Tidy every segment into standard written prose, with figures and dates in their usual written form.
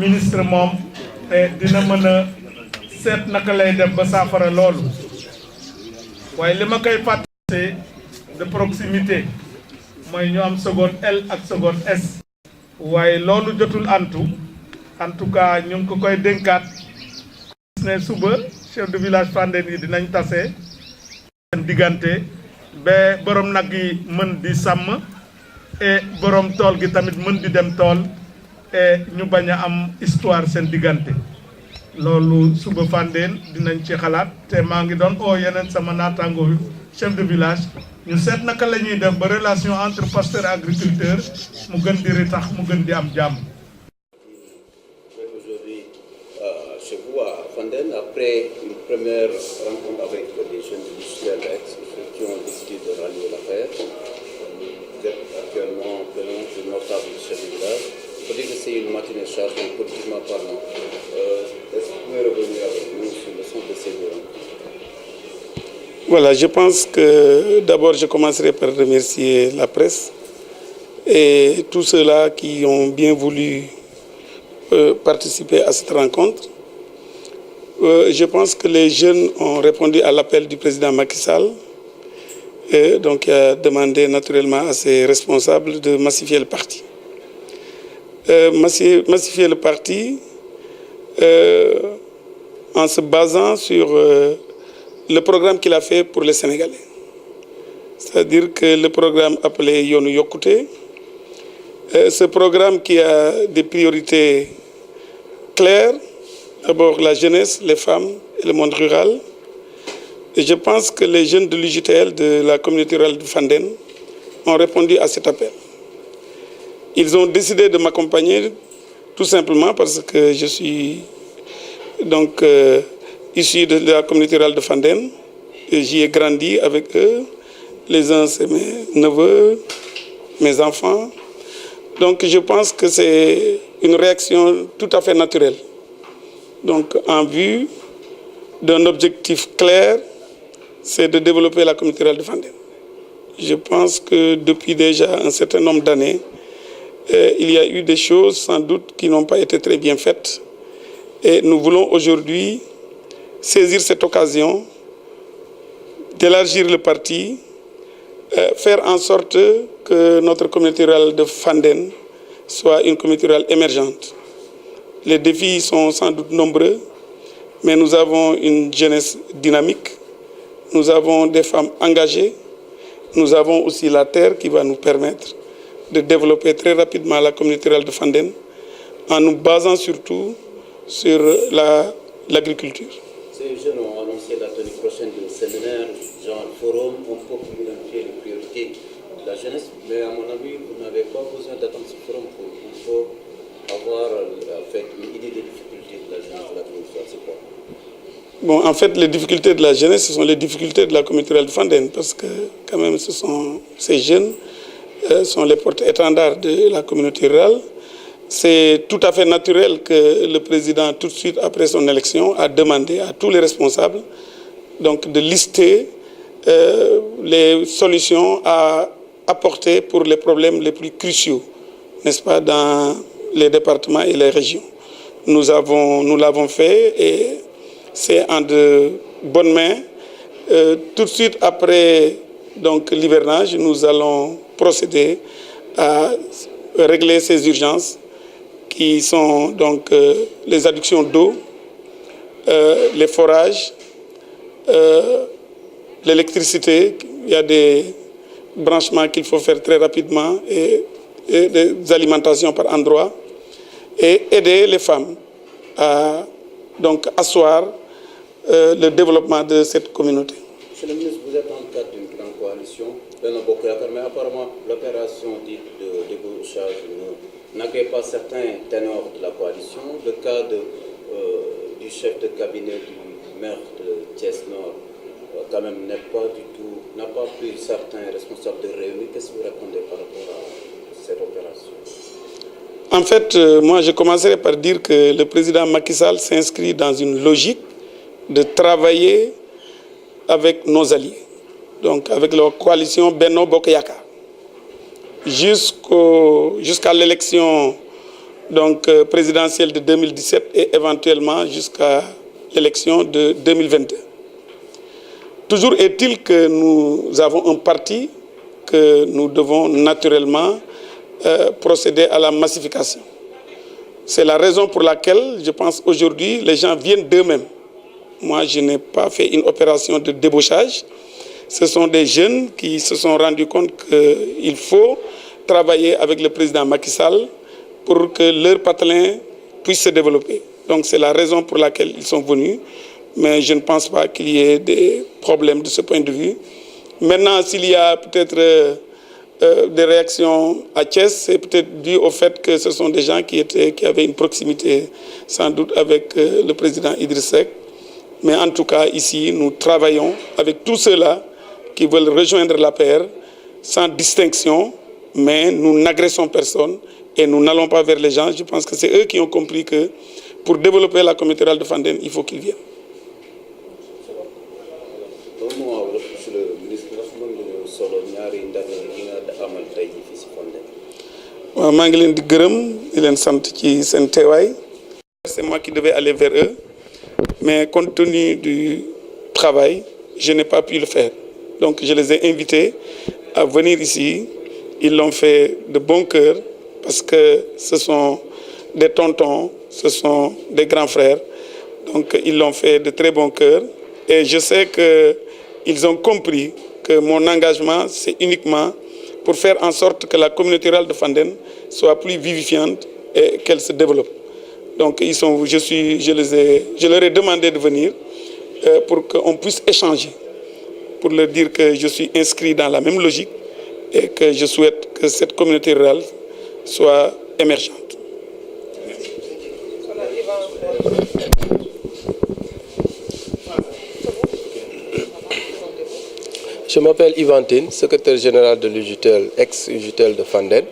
ministre moom te dina mën a seet naka lay def ba saafara loolu waaye li ma koy fàttali de proximité mooy ñu am seconde L ak seconde S waaye loolu jotul antu en tout cas ñu ngi ko koy dénkaat ne suba chef de village Fandène yi dinañ tase seen diggante ba borom nag yi mën di sàmm et borom tool gi tamit mën di dem tool et ñu bañ a am histoire seen diggante loolu suba Fandène dinañ ci xalaat te maa ngi doon oo yeneen sama naataango chef de village ñu seet naka la ñuy def ba relation entre pasteur et agriculteur mu gën di ritax mu gën di am jàmm. Aujourd'hui, chez vous à Fandène, après une première rencontre avec les jeunes industriels qui ont décidé de rallier l'affaire, vous êtes actuellement prénom du notable chef de village. Il faut dire que c'est une matinée chargée politiquement parlant. Est-ce que vous pouvez revenir avec nous sur le sens de ces deux rencontres? Voilà, je pense que d'abord je commencerai par remercier la presse et tous ceux-là qui ont bien voulu participer à cette rencontre. Je pense que les jeunes ont répondu à l'appel du président Macky Sall et donc il a demandé naturellement à ses responsables de massifier le parti. Massifier le parti en se basant sur le programme qu'il a fait pour les Sénégalais. C'est-à-dire que le programme appelé Yoonu Yokkute, ce programme qui a des priorités claires, d'abord la jeunesse, les femmes et le monde rural. Et je pense que les jeunes de l'UJTL, de la communauté rurale de Fandène, ont répondu à cet appel. Ils ont décidé de m'accompagner tout simplement parce que je suis donc issu de la communauté rurale de Fandène. J'y ai grandi avec eux. Les uns, c'est mes neveux, mes enfants. Donc je pense que c'est une réaction tout à fait naturelle. Donc en vue d'un objectif clair, c'est de développer la communauté rurale de Fandène. Je pense que depuis déjà un certain nombre d'années, il y a eu des choses sans doute qui n'ont pas été très bien faites. Et nous voulons aujourd'hui saisir cette occasion d'élargir le parti, faire en sorte que notre communauté rurale de Fandène soit une communauté rurale émergente. Les défis sont sans doute nombreux, mais nous avons une jeunesse dynamique, nous avons des femmes engagées, nous avons aussi la terre qui va nous permettre de développer très rapidement la communauté rurale de Fandène en nous basant surtout sur l'agriculture. Ces jeunes ont annoncé la tenue prochaine d'un séminaire, genre forum, on peut identifier les priorités de la jeunesse, mais à mon avis, vous n'avez pas besoin d'attendre ce forum pour avoir en fait, une idée des difficultés de la jeunesse de la communauté. C'est quoi? Bon, en fait, les difficultés de la jeunesse, ce sont les difficultés de la communauté rurale de Fandène, parce que quand même, ces jeunes sont les porte-étendards de la communauté rurale. C'est tout à fait naturel que le président, tout de suite après son élection, a demandé à tous les responsables donc, de lister les solutions à apporter pour les problèmes les plus cruciaux, n'est-ce pas, dans les départements et les régions. Nous l'avons fait et c'est en de bonnes mains. Tout de suite après l'hivernage, nous allons procéder à régler ces urgences qui sont donc les adductions d'eau, les forages, l'électricité. Il y a des branchements qu'il faut faire très rapidement et des alimentations par endroits et aider les femmes à donc asseoir le développement de cette communauté. Monsieur le ministre, vous êtes dans le cadre d'une grande coalition, mais apparemment l'opération dite de débauchage n'agrée pas certains ténors de la coalition. Le cas du chef de cabinet du maire de Thiès Nord quand même n'a pas pris certains responsables de réunir. Qu'est-ce que vous répondez par rapport à cette opération? En fait, moi je commencerai par dire que le président Macky Sall s'inscrit dans une logique de travailler avec nos alliés, donc avec la coalition Benno Bokk Yakaar, jusqu'à l'élection donc présidentielle de 2017 et éventuellement jusqu'à l'élection de 2022. Toujours est-il que nous avons un parti que nous devons naturellement procéder à la massification. C'est la raison pour laquelle, je pense, aujourd'hui, les gens viennent d'eux-mêmes. Moi, je n'ai pas fait une opération de débauchage. Ce sont des jeunes qui se sont rendus compte qu'il faut travailler avec le président Macky Sall pour que leur patelin puisse se développer. Donc, c'est la raison pour laquelle ils sont venus. Mais je ne pense pas qu'il y ait des problèmes de ce point de vue. Maintenant, s'il y a peut-être des réactions à Thiès, c'est peut-être dû au fait que ce sont des gens qui avaient une proximité sans doute avec le président Idriss Seck. Mais en tout cas, ici, nous travaillons avec tous ceux-là qui veulent rejoindre l'APR sans distinction, mais nous n'agressons personne et nous n'allons pas vers les gens. Je pense que c'est eux qui ont compris que pour développer la communauté rurale de Fandène, il faut qu'ils viennent. maa ngi leen di gërëm di leen sant ci seen teewaay. C'est moi qui devais aller vers eux, mais compte tenu du travail, je n'ai pas pu le faire. Donc je les ai invités à venir ici. Ils l'ont fait de bon cœur parce que ce sont des tontons, ce sont des grands frères. Donc ils l'ont fait de très bon cœur. Et je sais qu'ils ont compris que mon engagement, c'est uniquement pour faire en sorte que la communauté rurale de Fandène soit plus vivifiante et qu'elle se développe. Donc je leur ai demandé de venir pour qu'on puisse échanger, pour leur dire que je suis inscrit dans la même logique et que je souhaite que cette communauté rurale soit émergente. Je m'appelle Yvantine, secrétaire général de l'UJTL, ex-UJTL de Fandène,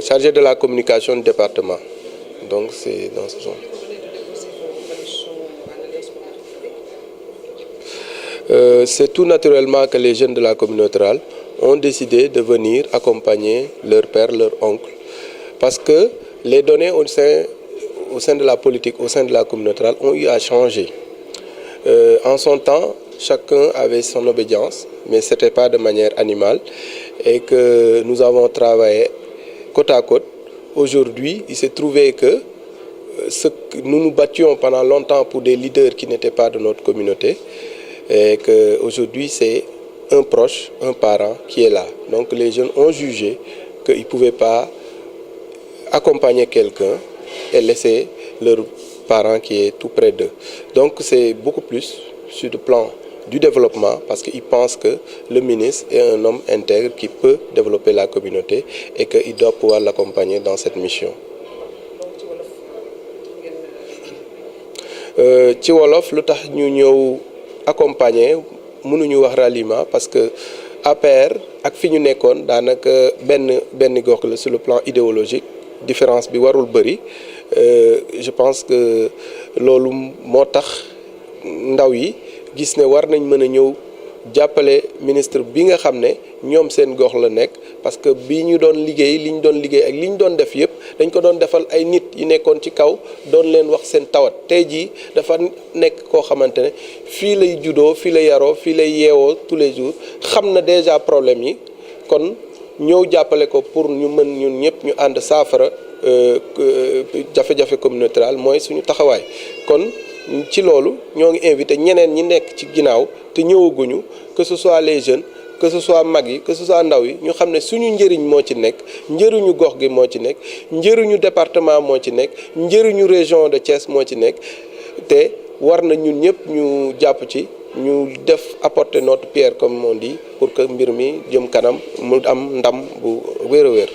chargé de la communication du département. Donc c'est dans ce genre. C'est tout naturellement que les jeunes de la communauté rurale ont décidé de venir accompagner leur père, leur oncle. Parce que les données au sein de la politique, au sein de la communauté rurale ont eu à changer. En son temps, chacun avait son obédience, mais ce n'était pas de manière animale et que nous avons travaillé côte à côte. Aujourd'hui, il s'est trouvé que nous nous battions pendant longtemps pour des leaders qui n'étaient pas de notre communauté et qu'aujourd'hui, c'est un proche, un parent qui est là. Donc les jeunes ont jugé qu'ils ne pouvaient pas accompagner quelqu'un et laisser leur parent qui est tout près d'eux. Donc c'est beaucoup plus sur le plan du développement parce qu'ils pensent que le ministre est un homme intègre qui peut développer la communauté et qu'il doit pouvoir l'accompagner dans cette mission. Ci wolof lu tax ñu ñëw accompagner mënuñu wax ralliement parce que APR ak fi ñu nekkoon daanaka benn gox la sur le plan idéologique différence bi warul bëri je pense que loolu moo tax ndaw yi gis ne war nañ mën a ñëw jàppale ministre bi nga xam ne ñoom seen gox la nekk parce que bi ñu doon liggéey li ñu doon liggéey ak li ñu doon def yëpp dañ ko doon defal ay nit yi nekkoon ci kaw doon leen wax seen tawat tey jii dafa nekk koo xamante ne fii lay juddoo fii lay yaroo fii lay yeewoo tous les jours xam na déjà problème yi kon ñëw jàppale ko pour ñu mën ñun ñëpp ñu ànd saafara jafe-jafe communautaire mooy suñu taxawaay kon ci loolu ñoo ngi invité ñeneen ñi nekk ci ginnaaw te ñëwaguñu que ce soit les jeunes que ce soit mag yi que ce soit ndaw yi ñu xam ne suñu njëriñ moo ci nekk njëriñu gox gi moo ci nekk njëriñu département moo ci nekk njëriñu région de Thiès moo ci nekk te war na ñun ñëpp ñu jàpp ci ñu def apporter notre pierre comme on dit pour que mbir mi jëm kanam mu am ndam bu wér a wér